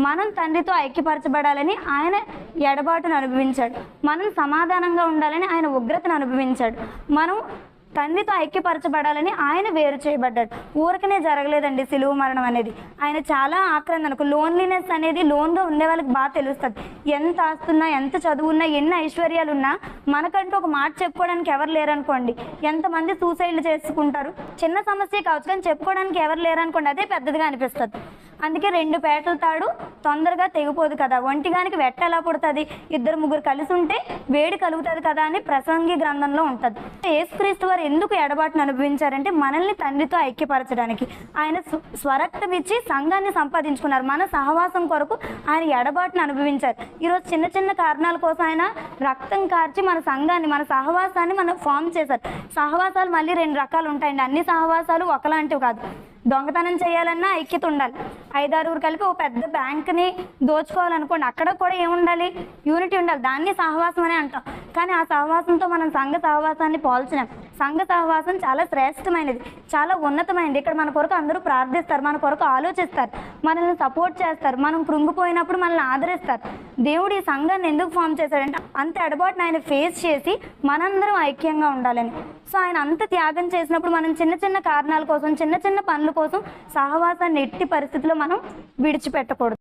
మనం తండ్రితో ఐక్యపరచబడాలని ఆయన ఎడబాటును అనుభవించాడు. మనం సమాధానంగా ఉండాలని ఆయన ఉగ్రతను అనుభవించాడు. మనం తండ్రితో ఐక్యపరచబడాలని ఆయన వేరు చేయబడ్డాడు. ఊరికనే జరగలేదండి సిలువ మరణం అనేది. ఆయన చాలా ఆక్రందనకు లోన్లీనెస్ అనేది లోన్గా ఉండే వాళ్ళకి బాగా తెలుస్తుంది. ఎంత ఆస్తున్నా, ఎంత చదువున్నా, ఎన్ని ఐశ్వర్యాలు ఉన్నా మనకంటూ ఒక మాట చెప్పుకోవడానికి ఎవరు లేరనుకోండి. ఎంతమంది సూసైడ్లు చేసుకుంటారు. చిన్న సమస్య కావచ్చు కానీ చెప్పుకోవడానికి ఎవరు లేరనుకోండి, అదే పెద్దదిగా అనిపిస్తుంది. అందుకే 2 పేటల తాడు తొందరగా తెగిపోదు కదా, ఒంటిగానికి వెట్ట ఎలా పుడుతుంది, 2-3 కలిసి ఉంటే వేడి కలుగుతుంది కదా అని ప్రసంగి గ్రంథంలో ఉంటుంది. యేసుక్రీస్తు వారు ఎందుకు ఎడబాటును అనుభవించారంటే మనల్ని తండ్రితో ఐక్యపరచడానికి. ఆయన స్వరక్తం ఇచ్చి సంఘాన్ని సంపాదించుకున్నారు. మన సహవాసం కొరకు ఆయన ఎడబాటును అనుభవించారు. ఈరోజు చిన్న చిన్న కారణాల కోసం ఆయన రక్తం కార్చి మన సంఘాన్ని, మన సహవాసాన్ని మనం ఫామ్ చేశారు. సహవాసాలు మళ్ళీ 2 రకాలు ఉంటాయండి. అన్ని సహవాసాలు ఒకలాంటివి కాదు. దొంగతనం చేయాలన్నా ఐక్యత ఉండాలి. 5-6 కలిపి ఒక పెద్ద బ్యాంక్ని దోచుకోవాలనుకోండి, అక్కడ కూడా ఏముండాలి, యూనిటీ ఉండాలి. దాన్ని సహవాసం అని అంటాం. కానీ ఆ సహవాసంతో మనం సంఘ సహవాసాన్ని పోల్చలేం. సంఘ సహవాసం చాలా శ్రేష్టమైనది, చాలా ఉన్నతమైనది. ఇక్కడ మన కొరకు అందరూ ప్రార్థిస్తారు, మన కొరకు ఆలోచిస్తారు, మనల్ని సపోర్ట్ చేస్తారు, మనం కృంగిపోయినప్పుడు మనల్ని ఆదరిస్తారు. దేవుడు ఈ సంఘాన్ని ఎందుకు ఫామ్ చేశాడంటే అంత ఎడబాటును ఆయన ఫేస్ చేసి మనందరం ఐక్యంగా ఉండాలని. సో ఆయన అంత త్యాగం చేసినప్పుడు మనం చిన్న చిన్న కారణాల కోసం, చిన్న చిన్న పనుల కోసం సహవాసాన్ని ఎట్టి పరిస్థితుల్లో మనం విడిచిపెట్టకూడదు.